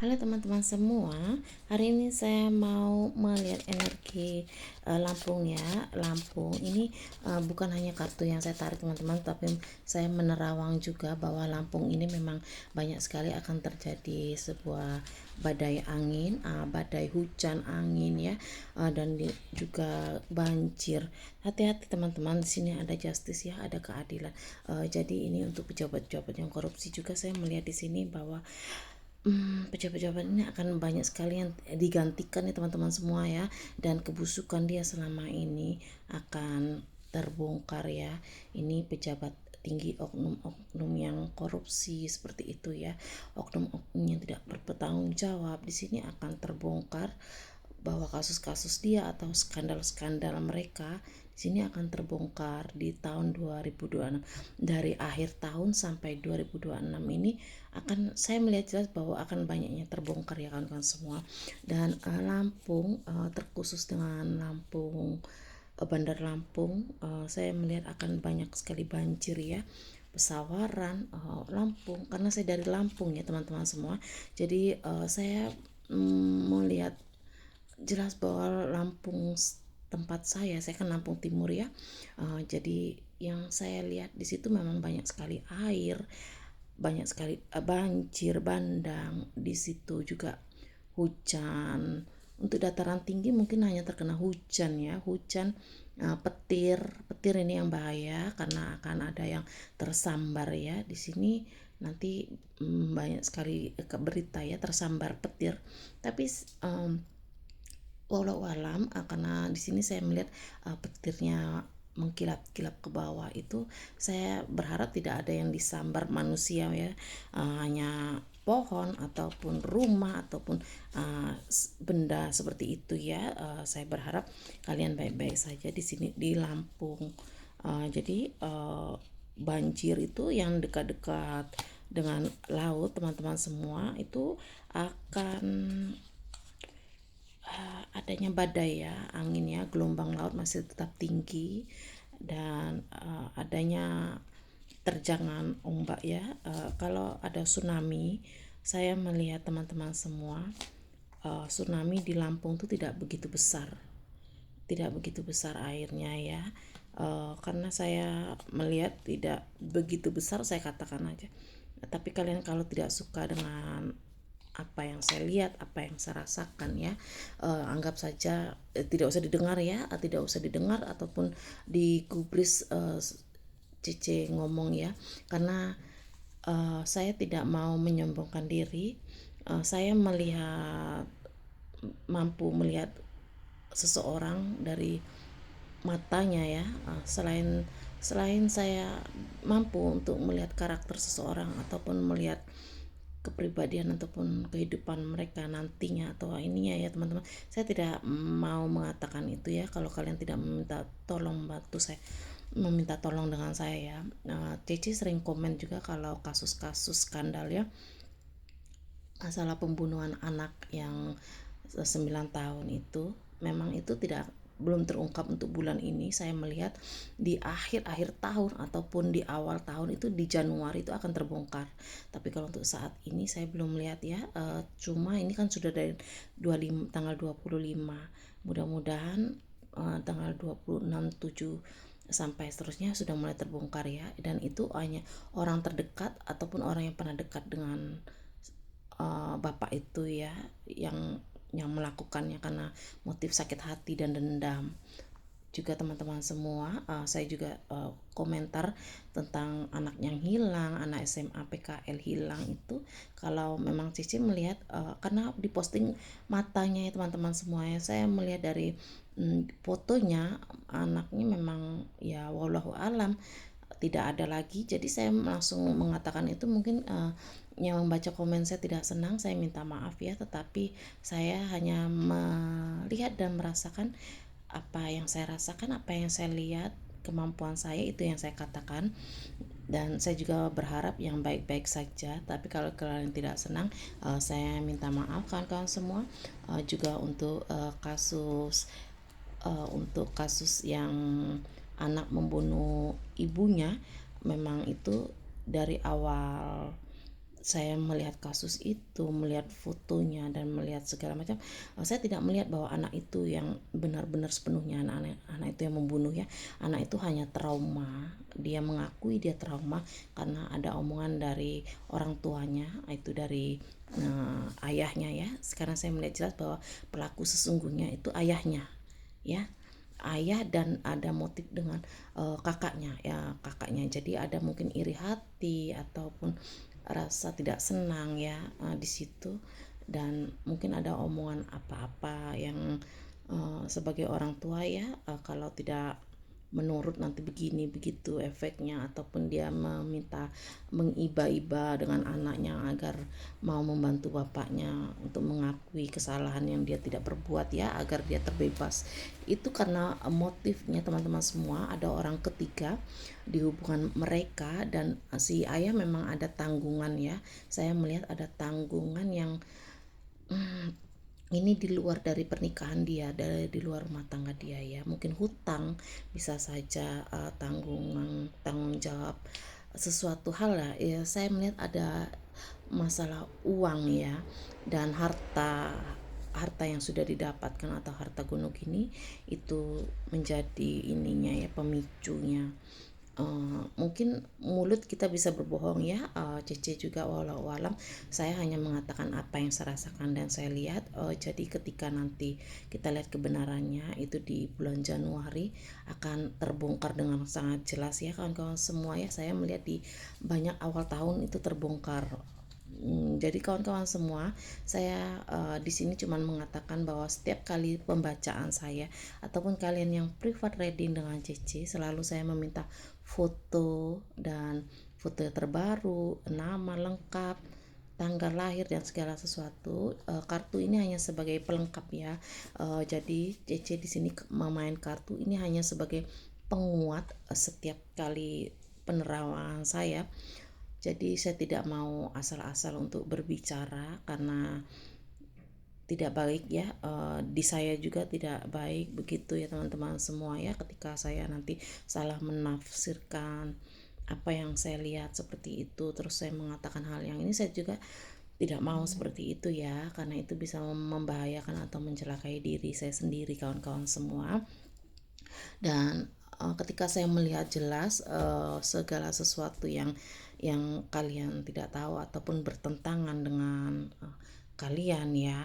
Halo teman-teman semua, hari ini saya mau melihat energi Lampung ya. Lampung ini bukan hanya kartu yang saya tarik teman-teman, tapi saya menerawang juga bahwa Lampung ini memang banyak sekali akan terjadi sebuah badai angin, badai hujan angin ya, dan juga banjir. Hati-hati teman-teman, di sini ada justice ya, ada keadilan. Jadi ini untuk pejabat-pejabat yang korupsi juga saya melihat di sini bahwa pejabat-pejabat ini akan banyak sekali yang digantikan ya teman-teman semua ya, dan kebusukan dia selama ini akan terbongkar ya. Ini pejabat tinggi, oknum-oknum yang korupsi seperti itu ya, oknum-oknum yang tidak bertanggung jawab di sini akan terbongkar, bahwa kasus-kasus dia atau skandal-skandal mereka di sini akan terbongkar di tahun 2026. Dari akhir tahun sampai 2026 ini akan saya melihat jelas bahwa akan banyaknya terbongkar ya kawan-kawan semua. Dan Lampung, terkhusus dengan Lampung, Bandar Lampung, saya melihat akan banyak sekali banjir ya, pesawaran Lampung, karena saya dari Lampung ya teman-teman semua. Jadi saya melihat jelas bahwa Lampung tempat saya kan Lampung Timur ya. Jadi yang saya lihat di situ memang banyak sekali air, banyak sekali banjir bandang di situ juga, hujan. Untuk dataran tinggi mungkin hanya terkena hujan ya, hujan, petir petir ini yang bahaya karena akan ada yang tersambar ya di sini nanti. Banyak sekali berita ya tersambar petir, tapi walau alam, karena di sini saya melihat petirnya mengkilap-kilap ke bawah itu, saya berharap tidak ada yang disambar manusia ya, hanya pohon ataupun rumah ataupun benda seperti itu ya. Saya berharap kalian baik-baik saja di sini di Lampung. Jadi banjir itu yang dekat-dekat dengan laut teman-teman semua itu akan adanya badai ya, angin ya, gelombang laut masih tetap tinggi, dan adanya terjangan ombak ya. Kalau ada tsunami, saya melihat teman-teman semua, tsunami di Lampung itu tidak begitu besar, tidak begitu besar airnya ya. Karena saya melihat tidak begitu besar, saya katakan aja. Tapi kalian kalau tidak suka dengan apa yang saya lihat, apa yang saya rasakan ya, anggap saja tidak usah didengar ya, tidak usah didengar ataupun digubris Cece ngomong ya, karena saya tidak mau menyombongkan diri. Saya mampu melihat seseorang dari matanya ya. Selain saya mampu untuk melihat karakter seseorang ataupun melihat kepribadian ataupun kehidupan mereka nantinya atau ininya ya teman-teman, saya tidak mau mengatakan itu ya. Kalau kalian tidak meminta tolong bantu saya, meminta tolong dengan saya ya. Cici sering komen juga kalau kasus-kasus skandal ya, masalah pembunuhan anak yang 9 tahun itu, memang itu belum terungkap untuk bulan ini. Saya melihat di akhir-akhir tahun ataupun di awal tahun itu, di Januari itu akan terbongkar. Tapi kalau untuk saat ini saya belum melihat ya. Cuma ini kan sudah dari tanggal 25. Mudah-mudahan tanggal 26, 7 sampai seterusnya sudah mulai terbongkar ya. Dan itu hanya orang terdekat ataupun orang yang pernah dekat dengan bapak itu ya, yang melakukannya karena motif sakit hati dan dendam. Juga teman-teman semua, saya juga komentar tentang anak yang hilang, anak SMA PKL hilang itu. Kalau memang Cici melihat, karena diposting matanya ya teman-teman semuanya, saya melihat dari fotonya anaknya memang ya wallahu alam tidak ada lagi. Jadi saya langsung mengatakan itu. Mungkin yang membaca komen saya tidak senang, saya minta maaf ya, tetapi saya hanya melihat dan merasakan apa yang saya rasakan, apa yang saya lihat, kemampuan saya itu yang saya katakan. Dan saya juga berharap yang baik-baik saja. Tapi kalau kalian tidak senang, saya minta maaf kawan-kawan semua. Juga untuk kasus yang anak membunuh ibunya, memang itu dari awal saya melihat kasus itu, melihat fotonya dan melihat segala macam, saya tidak melihat bahwa anak itu yang benar-benar sepenuhnya anak itu yang membunuh ya. Anak itu hanya trauma. Dia mengakui dia trauma karena ada omongan dari orang tuanya, itu dari ayahnya ya. Sekarang saya melihat jelas bahwa pelaku sesungguhnya itu ayahnya ya, ayah, dan ada motif dengan kakaknya ya, kakaknya. Jadi ada mungkin iri hati ataupun rasa tidak senang ya di situ, dan mungkin ada omongan apa-apa yang sebagai orang tua ya, kalau tidak menurut nanti begini begitu efeknya, ataupun dia meminta mengiba-iba dengan anaknya agar mau membantu bapaknya untuk mengakui kesalahan yang dia tidak perbuat ya, agar dia terbebas. Itu karena motifnya teman-teman semua ada orang ketiga di hubungan mereka, dan si ayah memang ada tanggungan ya. Saya melihat ada tanggungan yang ini di luar dari pernikahan dia, dari di luar rumah tangga dia ya. Mungkin hutang, bisa saja tanggung jawab sesuatu hal lah ya. Saya melihat ada masalah uang ya, dan harta harta yang sudah didapatkan atau harta gunung ini, itu menjadi ininya ya, pemicunya. Mungkin mulut kita bisa berbohong ya, Cece juga, walau alam saya hanya mengatakan apa yang saya rasakan dan saya lihat. Jadi ketika nanti kita lihat kebenarannya itu di bulan Januari akan terbongkar dengan sangat jelas ya kawan-kawan semua ya. Saya melihat di banyak awal tahun itu terbongkar. Jadi kawan-kawan semua, saya di sini cuma mengatakan bahwa setiap kali pembacaan saya ataupun kalian yang private reading dengan Cici, selalu saya meminta foto dan foto terbaru, nama lengkap, tanggal lahir dan segala sesuatu. Kartu ini hanya sebagai pelengkap ya. Jadi Cici di sini memain kartu ini hanya sebagai penguat setiap kali penerawangan saya. Jadi saya tidak mau asal-asal untuk berbicara karena tidak baik ya, di saya juga tidak baik begitu ya teman-teman semua ya, ketika saya nanti salah menafsirkan apa yang saya lihat seperti itu, terus saya mengatakan hal yang ini, saya juga tidak mau seperti itu ya, karena itu bisa membahayakan atau mencelakai diri saya sendiri kawan-kawan semua. Dan ketika saya melihat jelas segala sesuatu yang kalian tidak tahu ataupun bertentangan dengan kalian ya,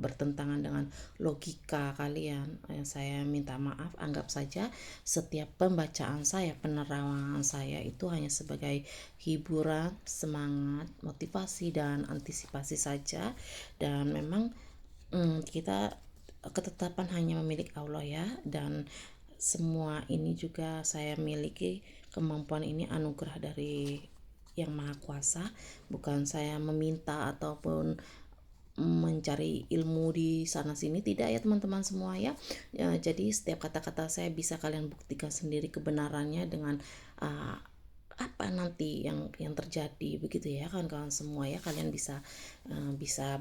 bertentangan dengan logika kalian, saya minta maaf. Anggap saja setiap pembacaan saya, penerawangan saya itu hanya sebagai hiburan, semangat, motivasi, dan antisipasi saja. Dan memang kita ketetapan hanya memiliki Allah ya, dan semua ini juga saya miliki, kemampuan ini anugerah dari yang maha kuasa, bukan saya meminta ataupun mencari ilmu di sana sini, tidak ya teman-teman semua ya. Jadi setiap kata-kata saya bisa kalian buktikan sendiri kebenarannya dengan uh, apa nanti yang terjadi begitu ya kawan-kawan semua ya. Kalian bisa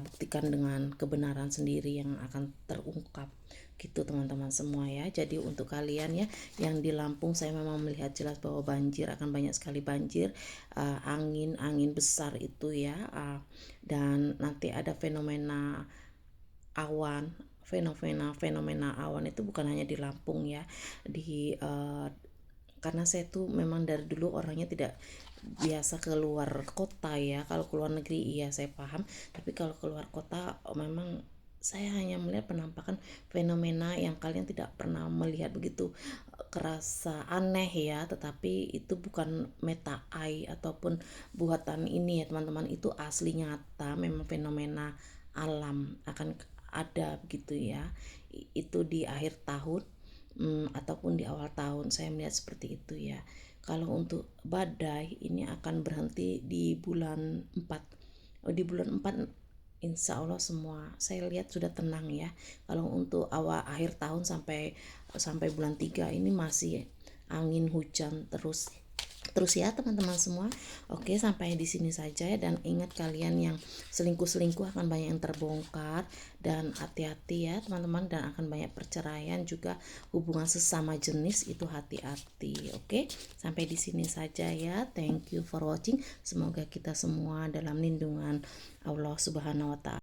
buktikan dengan kebenaran sendiri yang akan terungkap gitu teman-teman semua ya. Jadi untuk kalian ya yang di Lampung, saya memang melihat jelas bahwa banjir, akan banyak sekali banjir, angin besar itu ya, dan nanti ada fenomena awan, fenomena awan itu bukan hanya di Lampung ya, di karena saya tuh memang dari dulu orangnya tidak biasa keluar kota ya. Kalau keluar negeri iya saya paham, tapi kalau keluar kota memang saya hanya melihat penampakan fenomena yang kalian tidak pernah melihat, begitu kerasa aneh ya, tetapi itu bukan meta AI ataupun buatan ini ya teman-teman, itu asli nyata, memang fenomena alam akan ada begitu ya. Itu di akhir tahun ataupun di awal tahun saya melihat seperti itu ya. Kalau untuk badai ini akan berhenti di bulan 4. Di bulan 4 insya Allah semua saya lihat sudah tenang ya. Kalau untuk awal akhir tahun sampai sampai bulan 3 ini masih angin hujan terus terus ya teman-teman semua. Oke, sampai di sini saja ya, dan ingat kalian yang selingkuh akan banyak yang terbongkar, dan hati-hati ya teman-teman, dan akan banyak perceraian juga, hubungan sesama jenis itu hati-hati. Oke, sampai di sini saja ya. Thank you for watching. Semoga kita semua dalam lindungan Allah Subhanahu wa taala.